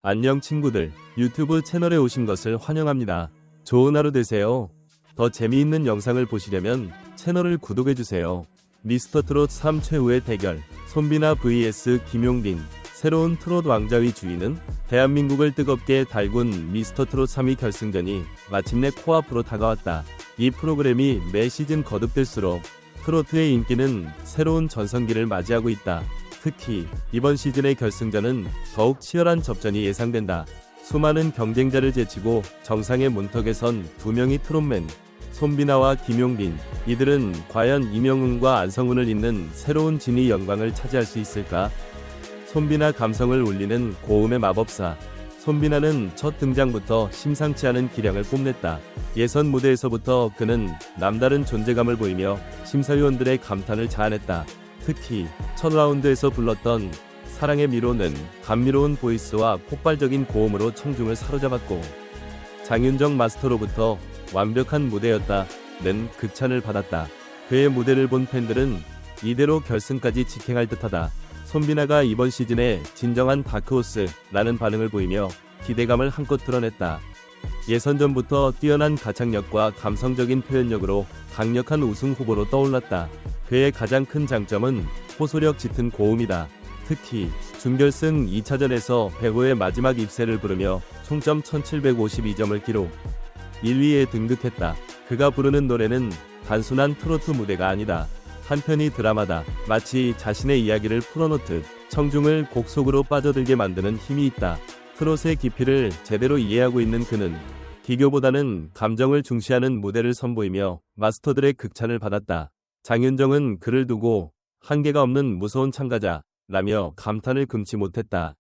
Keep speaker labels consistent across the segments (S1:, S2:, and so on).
S1: 안녕 친구들, 유튜브 채널에 오신 것을 환영합니다. 좋은 하루 되세요. 더 재미있는 영상을 보시려면 채널을 구독해주세요. 미스터트롯 3 최후의 대결, 손비나 vs 김용빈. 새로운 트롯 왕자의 주인은? 대한민국을 뜨겁게 달군 미스터트롯 3위 결승전이 마침내 코앞으로 다가왔다. 이 프로그램이 매 시즌 거듭될수록 트로트의 인기는 새로운 전성기를 맞이하고 있다. 특히 이번 시즌의 결승전은 더욱 치열한 접전이 예상된다. 수많은 경쟁자를 제치고 정상의 문턱에 선 두 명의 트롯맨, 손비나와 김용빈. 이들은 과연 이명웅과 안성훈을 잇는 새로운 진의 영광을 차지할 수 있을까? 손비나 감성을 울리는 고음의 마법사. 손비나는 첫 등장부터 심상치 않은 기량을 뽐냈다. 예선 무대에서부터 그는 남다른 존재감을 보이며 심사위원들의 감탄을 자아냈다. 특히 첫 라운드에서 불렀던 사랑의 미로는 감미로운 보이스와 폭발적인 고음으로 청중을 사로잡았고, 장윤정 마스터로부터 완벽한 무대였다는 극찬을 받았다. 그의 무대를 본 팬들은 이대로 결승까지 직행할 듯하다. 손비나가 이번 시즌의 진정한 다크호스라는 반응을 보이며 기대감을 한껏 드러냈다. 예선전부터 뛰어난 가창력과 감성적인 표현력으로 강력한 우승 후보로 떠올랐다. 그의 가장 큰 장점은 호소력 짙은 고음이다. 특히 준결승 2차전에서 배우의 마지막 입세를 부르며 총점 1752점을 기록, 1위에 등극했다. 그가 부르는 노래는 단순한 트로트 무대가 아니다. 한편이 드라마다. 마치 자신의 이야기를 풀어놓듯 청중을 곡 속으로 빠져들게 만드는 힘이 있다. 트롯의 깊이를 제대로 이해하고 있는 그는 기교보다는 감정을 중시하는 무대를 선보이며 마스터들의 극찬을 받았다. 장윤정은 그를 두고 한계가 없는 무서운 참가자라며 감탄을 금치 못했다.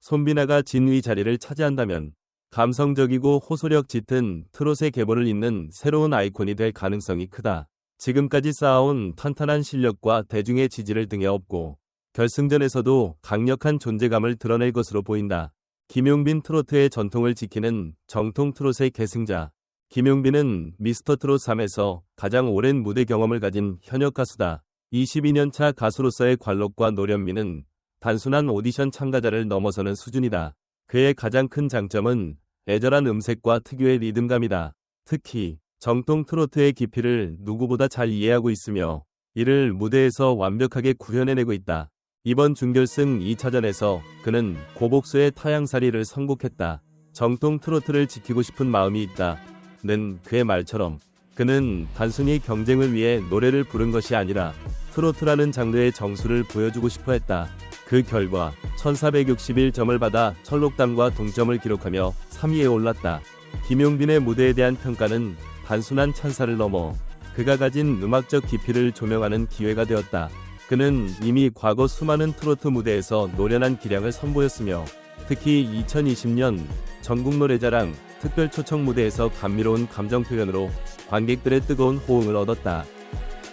S1: 손비나가 진위 자리를 차지한다면 감성적이고 호소력 짙은 트롯의 계보를 잇는 새로운 아이콘이 될 가능성이 크다. 지금까지 쌓아온 탄탄한 실력과 대중의 지지를 등에 업고 결승전에서도 강력한 존재감을 드러낼 것으로 보인다. 김용빈. 트로트의 전통을 지키는 정통 트롯의 계승자. 김용빈은 미스터트롯 3에서 가장 오랜 무대 경험을 가진 현역 가수다. 22년차 가수로서의 관록과 노련미는 단순한 오디션 참가자를 넘어서는 수준이다. 그의 가장 큰 장점은 애절한 음색과 특유의 리듬감이다. 특히 정통 트로트의 깊이를 누구보다 잘 이해하고 있으며 이를 무대에서 완벽하게 구현해내고 있다. 이번 준결승 2차전에서 그는 고복수의 타향살이를 선곡했다. 정통 트로트를 지키고 싶은 마음이 있다는 그의 말처럼 그는 단순히 경쟁을 위해 노래를 부른 것이 아니라 트로트라는 장르의 정수를 보여주고 싶어 했다. 그 결과 1461점을 받아 철록담과 동점을 기록하며 3위에 올랐다. 김용빈의 무대에 대한 평가는 단순한 찬사를 넘어 그가 가진 음악적 깊이를 조명하는 기회가 되었다. 그는 이미 과거 수많은 트로트 무대에서 노련한 기량을 선보였으며 특히 2020년 전국노래자랑 특별 초청 무대에서 감미로운 감정 표현으로 관객들의 뜨거운 호응을 얻었다.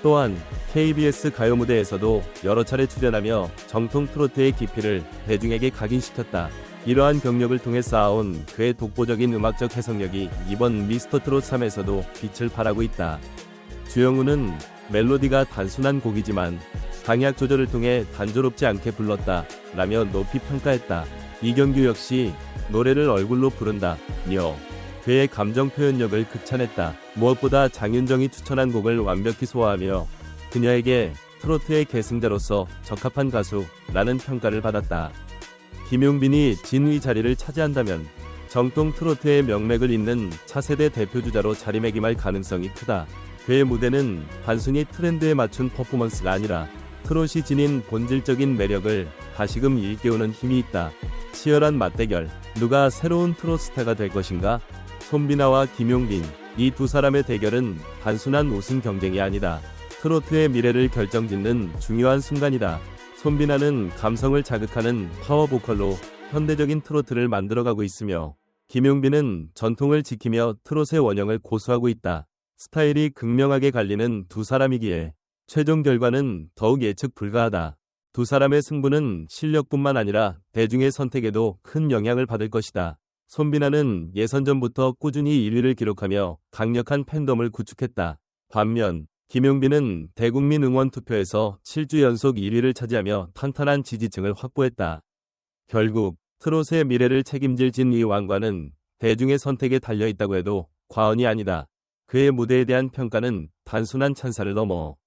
S1: 또한 KBS 가요 무대에서도 여러 차례 출연하며 정통 트로트의 깊이를 대중에게 각인시켰다. 이러한 경력을 통해 쌓아온 그의 독보적인 음악적 해석력이 이번 미스터트롯 3에서도 빛을 발하고 있다. 주영훈은 멜로디가 단순한 곡이지만 강약 조절을 통해 단조롭지 않게 불렀다 라며 높이 평가했다. 이경규 역시 노래를 얼굴로 부른다며 그의 감정 표현력을 극찬했다. 무엇보다 장윤정이 추천한 곡을 완벽히 소화하며 그녀에게 트로트의 계승자로서 적합한 가수라는 평가를 받았다. 김용빈이 진위 자리를 차지한다면 정통 트로트의 명맥을 잇는 차세대 대표주자로 자리매김할 가능성이 크다. 그의 무대는 단순히 트렌드에 맞춘 퍼포먼스가 아니라 트롯이 지닌 본질적인 매력을 다시금 일깨우는 힘이 있다. 치열한 맞대결. 누가 새로운 트롯 스타가 될 것인가? 손비나와 김용빈. 이 두 사람의 대결은 단순한 우승 경쟁이 아니다. 트로트의 미래를 결정짓는 중요한 순간이다. 손비나는 감성을 자극하는 파워 보컬로 현대적인 트로트를 만들어가고 있으며 김용빈은 전통을 지키며 트롯의 원형을 고수하고 있다. 스타일이 극명하게 갈리는 두 사람이기에 최종 결과는 더욱 예측 불가하다. 두 사람의 승부는 실력뿐만 아니라 대중의 선택에도 큰 영향을 받을 것이다. 손비나는 예선전부터 꾸준히 1위를 기록하며 강력한 팬덤을 구축했다. 반면 김용빈은 대국민 응원 투표에서 7주 연속 1위를 차지하며 탄탄한 지지층을 확보했다. 결국 트롯의 미래를 책임질 진이 왕관은 대중의 선택에 달려있다고 해도 과언이 아니다. 그의 무대에 대한 평가는 단순한 찬사를 넘어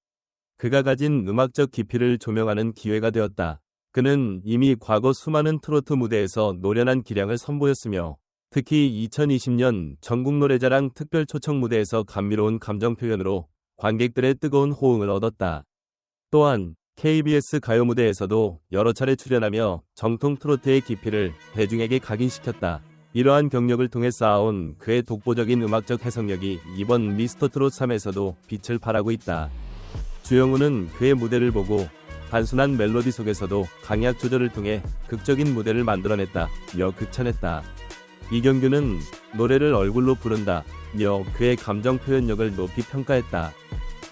S1: 그가 가진 음악적 깊이를 조명하는 기회가 되었다. 그는 이미 과거 수많은 트로트 무대에서 노련한 기량을 선보였으며 특히 2020년 전국노래자랑 특별 초청 무대에서 감미로운 감정 표현으로 관객들의 뜨거운 호응을 얻었다. 또한 KBS 가요 무대에서도 여러 차례 출연하며 정통 트로트의 깊이를 대중에게 각인시켰다. 이러한 경력을 통해 쌓아온 그의 독보적인 음악적 해석력이 이번 미스터트롯 3에서도 빛을 발하고 있다. 주영훈은 그의 무대를 보고 단순한 멜로디 속에서도 강약 조절을 통해 극적인 무대를 만들어냈다며 극찬했다. 이경규는 노래를 얼굴로 부른다며 그의 감정 표현력을 높이 평가했다.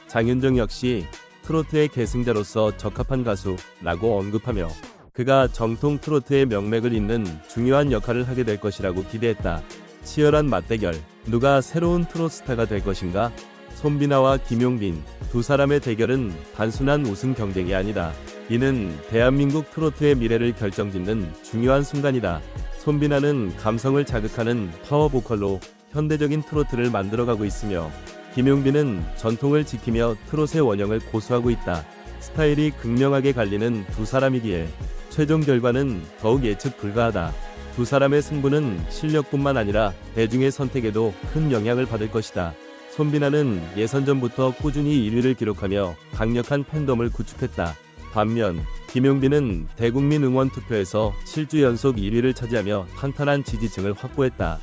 S1: 장윤정 역시 트로트의 계승자로서 적합한 가수라고 언급하며 그가 정통 트로트의 명맥을 잇는 중요한 역할을 하게 될 것이라고 기대했다. 치열한 맞대결, 누가 새로운 트롯 스타가 될 것인가? 손비나와 김용빈, 두 사람의 대결은 단순한 우승 경쟁이 아니다. 이는 대한민국 트로트의 미래를 결정짓는 중요한 순간이다. 손비나는 감성을 자극하는 파워 보컬로 현대적인 트로트를 만들어가고 있으며 김용빈은 전통을 지키며 트롯의 원형을 고수하고 있다. 스타일이 극명하게 갈리는 두 사람이기에 최종 결과는 더욱 예측 불가하다. 두 사람의 승부는 실력뿐만 아니라 대중의 선택에도 큰 영향을 받을 것이다. 손비나는 예선전부터 꾸준히 1위를 기록하며 강력한 팬덤을 구축했다. 반면 김용빈은 대국민 응원 투표에서 7주 연속 1위를 차지하며 탄탄한 지지층을 확보했다.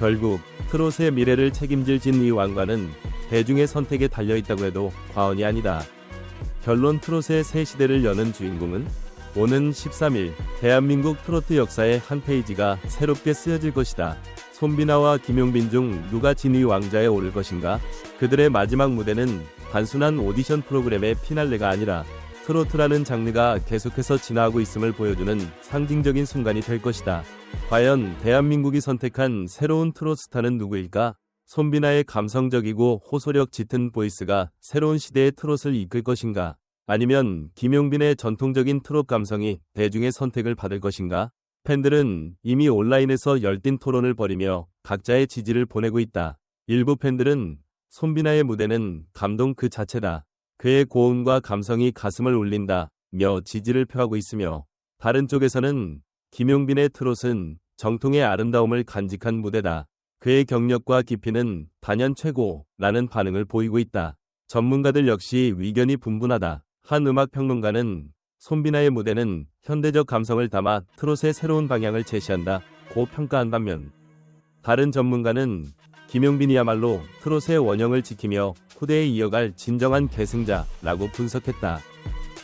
S1: 결국 트롯의 미래를 책임질 진이 왕관은 대중의 선택에 달려있다고 해도 과언이 아니다. 결론, 트롯의 새 시대를 여는 주인공은 오는 13일 대한민국 트로트 역사의 한 페이지가 새롭게 쓰여질 것이다. 손비나와 김용빈 중 누가 진위 왕좌에 오를 것인가? 그들의 마지막 무대는 단순한 오디션 프로그램의 피날레가 아니라 트로트라는 장르가 계속해서 진화하고 있음을 보여주는 상징적인 순간이 될 것이다. 과연 대한민국이 선택한 새로운 트롯 스타는 누구일까? 손비나의 감성적이고 호소력 짙은 보이스가 새로운 시대의 트롯을 이끌 것인가? 아니면 김용빈의 전통적인 트롯 감성이 대중의 선택을 받을 것인가? 팬들은 이미 온라인에서 열띤 토론을 벌이며 각자의 지지를 보내고 있다. 일부 팬들은 손비나의 무대는 감동 그 자체다. 그의 고음과 감성이 가슴을 울린다며 지지를 표하고 있으며 다른 쪽에서는 김용빈의 트롯은 정통의 아름다움을 간직한 무대다. 그의 경력과 깊이는 단연 최고라는 반응을 보이고 있다. 전문가들 역시 의견이 분분하다. 한 음악평론가는 손비나의 무대는 현대적 감성을 담아 트롯의 새로운 방향을 제시한다고 평가한 반면 다른 전문가는 김용빈이야말로 트롯의 원형을 지키며 후대에 이어갈 진정한 계승자라고 분석했다.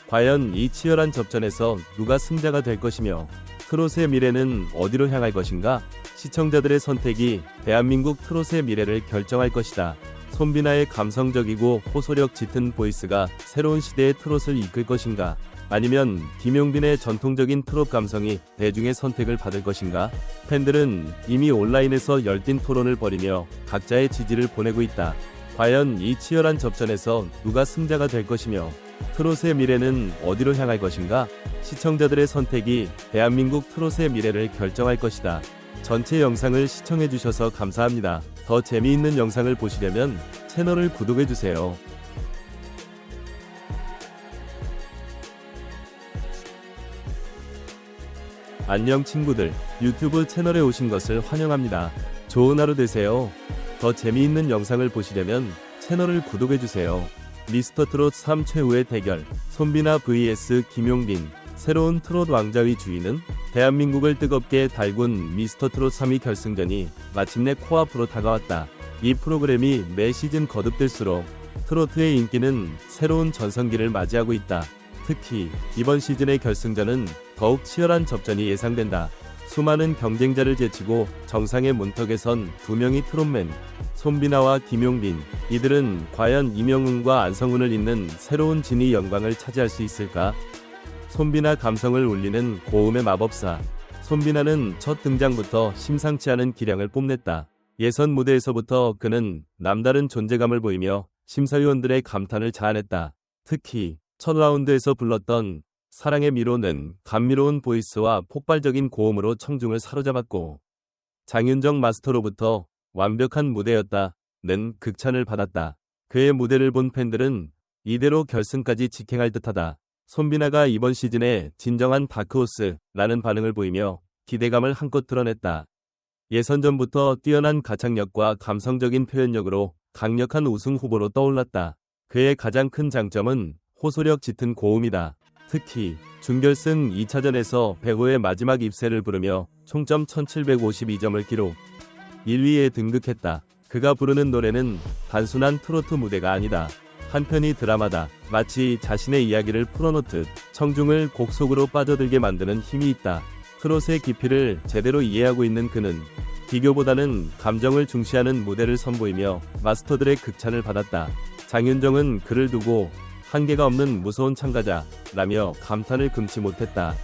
S1: 과연 이 치열한 접전에서 누가 승자가 될 것이며 트롯의 미래는 어디로 향할 것인가? 시청자들의 선택이 대한민국 트롯의 미래를 결정할 것이다. 손비나의 감성적이고 호소력 짙은 보이스가 새로운 시대의 트롯을 이끌 것인가? 아니면 김용빈의 전통적인 트롯 감성이 대중의 선택을 받을 것인가? 팬들은 이미 온라인에서 열띤 토론을 벌이며 각자의 지지를 보내고 있다. 과연 이 치열한 접전에서 누가 승자가 될 것이며 트롯의 미래는 어디로 향할 것인가? 시청자들의 선택이 대한민국 트롯의 미래를 결정할 것이다. 전체 영상을 시청해주셔서 감사합니다. 더 재미있는 영상을 보시려면 채널을 구독해주세요. 안녕 친구들, 유튜브 채널에 오신 것을 환영합니다. 좋은 하루 되세요. 더 재미있는 영상을 보시려면 채널을 구독해주세요. 미스터트롯 3 최후의 대결, 손비나 vs 김용빈. 새로운 트롯 왕좌의 주인은? 대한민국을 뜨겁게 달군 미스터트롯 3위 결승전이 마침내 코앞으로 다가왔다. 이 프로그램이 매 시즌 거듭될수록 트로트의 인기는 새로운 전성기를 맞이하고 있다. 특히 이번 시즌의 결승전은 더욱 치열한 접전이 예상된다. 수많은 경쟁자를 제치고 정상의 문턱에 선 두 명의 트롯맨, 손비나와 김용빈. 이들은 과연 임영웅과 안성훈을 잇는 새로운 진의 영광을 차지할 수 있을까? 손비나 감성을 울리는 고음의 마법사. 손비나는 첫 등장부터 심상치 않은 기량을 뽐냈다. 예선 무대에서부터 그는 남다른 존재감을 보이며 심사위원들의 감탄을 자아냈다. 특히 첫 라운드에서 불렀던 사랑의 미로는 감미로운 보이스와 폭발적인 고음으로 청중을 사로잡았고 장윤정 마스터로부터 완벽한 무대였다는 극찬을 받았다. 그의 무대를 본 팬들은 이대로 결승까지 직행할 듯하다. 손비나가 이번 시즌에 진정한 다크호스라는 반응을 보이며 기대감을 한껏 드러냈다. 예선전부터 뛰어난 가창력과 감성적인 표현력으로 강력한 우승 후보로 떠올랐다. 그의 가장 큰 장점은 호소력 짙은 고음이다. 특히 준결승 2차전에서 배우의 마지막 입세를 부르며 총점 1752점을 기록 1위에 등극했다. 그가 부르는 노래는 단순한 트로트 무대가 아니다. 한편이 드라마다. 마치 자신의 이야기를 풀어놓듯 청중을 곡 속으로 빠져들게 만드는 힘이 있다. 트롯의 깊이를 제대로 이해하고 있는 그는 비교보다는 감정을 중시하는 무대를 선보이며 마스터들의 극찬을 받았다. 장윤정은 그를 두고 한계가 없는 무서운 참가자라며 감탄을 금치 못했다.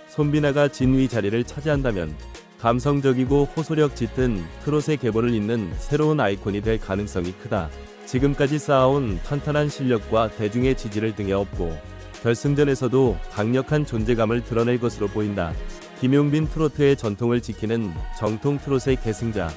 S1: 손비나가 진위 자리를 차지한다면 감성적이고 호소력 짙은 트롯의 계보를 잇는 새로운 아이콘이 될 가능성이 크다. 지금까지 쌓아온 탄탄한 실력과 대중의 지지를 등에 업고 결승전에서도 강력한 존재감을 드러낼 것으로 보인다. 김용빈 트로트의 전통을 지키는 정통 트롯의 계승자.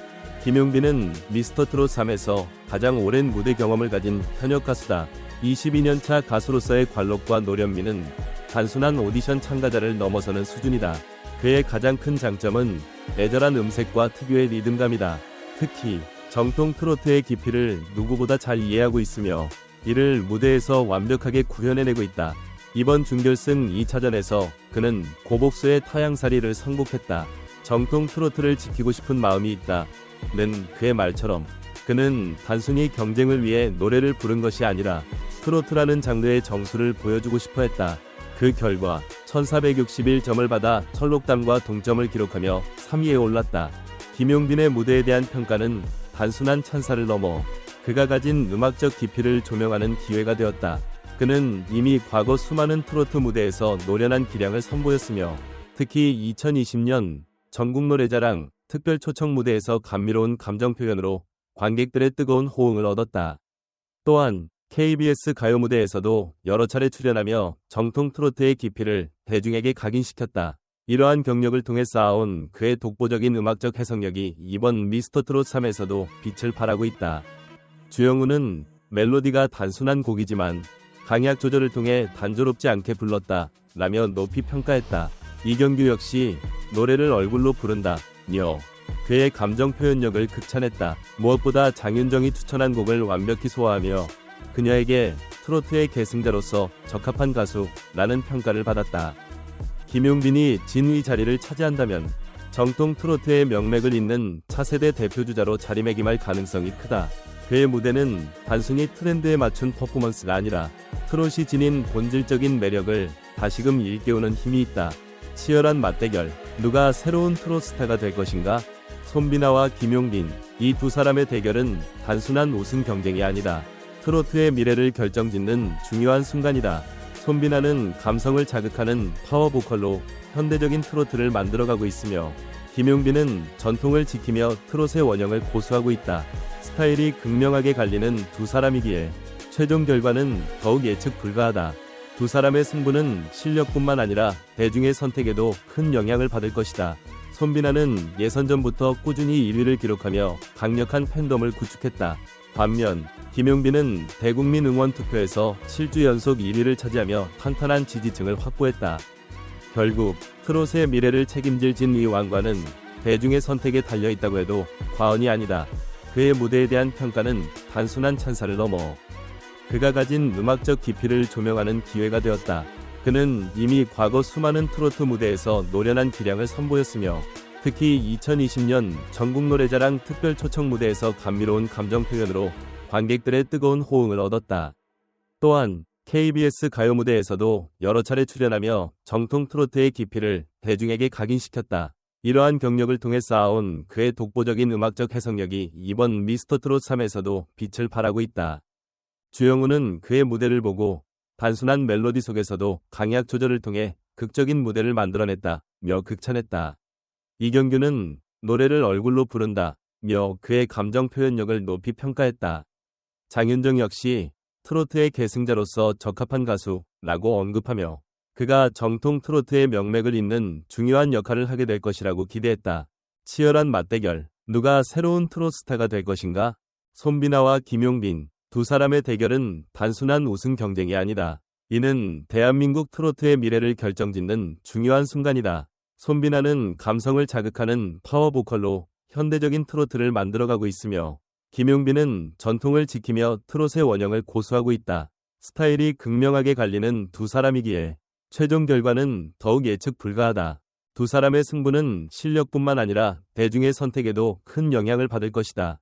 S1: 김용빈은 미스터트롯 3에서 가장 오랜 무대 경험을 가진 현역 가수다. 22년차 가수로서의 관록과 노련미는 단순한 오디션 참가자를 넘어서는 수준이다. 그의 가장 큰 장점은 애절한 음색과 특유의 리듬감이다. 특히 정통 트로트의 깊이를 누구보다 잘 이해하고 있으며 이를 무대에서 완벽하게 구현해내고 있다. 이번 준결승 2차전에서 그는 고복수의 타향살이를 선곡했다. 정통 트로트를 지키고 싶은 마음이 있다는 그의 말처럼 그는 단순히 경쟁을 위해 노래를 부른 것이 아니라 트로트라는 장르의 정수를 보여주고 싶어 했다. 그 결과 1461점을 받아 철록담과 동점을 기록하며 3위에 올랐다. 김용빈의 무대에 대한 평가는 단순한 찬사를 넘어 그가 가진 음악적 깊이를 조명하는 기회가 되었다. 그는 이미 과거 수많은 트로트 무대에서 노련한 기량을 선보였으며 특히 2020년 전국노래자랑 특별 초청 무대에서 감미로운 감정 표현으로 관객들의 뜨거운 호응을 얻었다. 또한 KBS 가요 무대에서도 여러 차례 출연하며 정통 트로트의 깊이를 대중에게 각인시켰다. 이러한 경력을 통해 쌓아온 그의 독보적인 음악적 해석력이 이번 미스터트롯 3에서도 빛을 발하고 있다. 주영훈은 멜로디가 단순한 곡이지만 강약 조절을 통해 단조롭지 않게 불렀다 라며 높이 평가했다. 이경규 역시 노래를 얼굴로 부른다며 그의 감정 표현력을 극찬했다. 무엇보다 장윤정이 추천한 곡을 완벽히 소화하며 그녀에게 트로트의 계승자로서 적합한 가수라는 평가를 받았다. 김용빈이 진위 자리를 차지한다면 정통 트로트의 명맥을 잇는 차세대 대표주자로 자리매김할 가능성이 크다. 그의 무대는 단순히 트렌드에 맞춘 퍼포먼스가 아니라 트롯이 지닌 본질적인 매력을 다시금 일깨우는 힘이 있다. 치열한 맞대결. 누가 새로운 트롯 스타가 될 것인가? 손비나와 김용빈. 이 두 사람의 대결은 단순한 우승 경쟁이 아니다. 트로트의 미래를 결정짓는 중요한 순간이다. 손비나는 감성을 자극하는 파워 보컬로 현대적인 트로트를 만들어가고 있으며 김용빈은 전통을 지키며 트롯의 원형을 고수하고 있다. 스타일이 극명하게 갈리는 두 사람이기에 최종 결과는 더욱 예측 불가하다. 두 사람의 승부는 실력뿐만 아니라 대중의 선택에도 큰 영향을 받을 것이다. 손비나는 예선전부터 꾸준히 1위를 기록하며 강력한 팬덤을 구축했다. 반면 김용빈은 대국민 응원 투표에서 7주 연속 1위를 차지하며 탄탄한 지지층을 확보했다. 결국 트롯의 미래를 책임질 진위 왕관은 대중의 선택에 달려있다고 해도 과언이 아니다. 그의 무대에 대한 평가는 단순한 찬사를 넘어 그가 가진 음악적 깊이를 조명하는 기회가 되었다. 그는 이미 과거 수많은 트로트 무대에서 노련한 기량을 선보였으며 특히 2020년 전국노래자랑 특별 초청 무대에서 감미로운 감정 표현으로 관객들의 뜨거운 호응을 얻었다. 또한 KBS 가요 무대에서도 여러 차례 출연하며 정통 트로트의 깊이를 대중에게 각인시켰다. 이러한 경력을 통해 쌓아온 그의 독보적인 음악적 해석력이 이번 미스터트롯 3에서도 빛을 발하고 있다. 주영훈은 그의 무대를 보고 단순한 멜로디 속에서도 강약 조절을 통해 극적인 무대를 만들어냈다며 극찬했다. 이경규는 노래를 얼굴로 부른다며 그의 감정 표현력을 높이 평가했다. 장윤정 역시 트로트의 계승자로서 적합한 가수라고 언급하며 그가 정통 트로트의 명맥을 잇는 중요한 역할을 하게 될 것이라고 기대했다. 치열한 맞대결. 누가 새로운 트롯 스타가 될 것인가? 손비나와 김용빈. 두 사람의 대결은 단순한 우승 경쟁이 아니다. 이는 대한민국 트로트의 미래를 결정짓는 중요한 순간이다. 손비나는 감성을 자극하는 파워 보컬로 현대적인 트로트를 만들어가고 있으며 김용빈은 전통을 지키며 트롯의 원형을 고수하고 있다. 스타일이 극명하게 갈리는 두 사람이기에 최종 결과는 더욱 예측 불가하다. 두 사람의 승부는 실력뿐만 아니라 대중의 선택에도 큰 영향을 받을 것이다.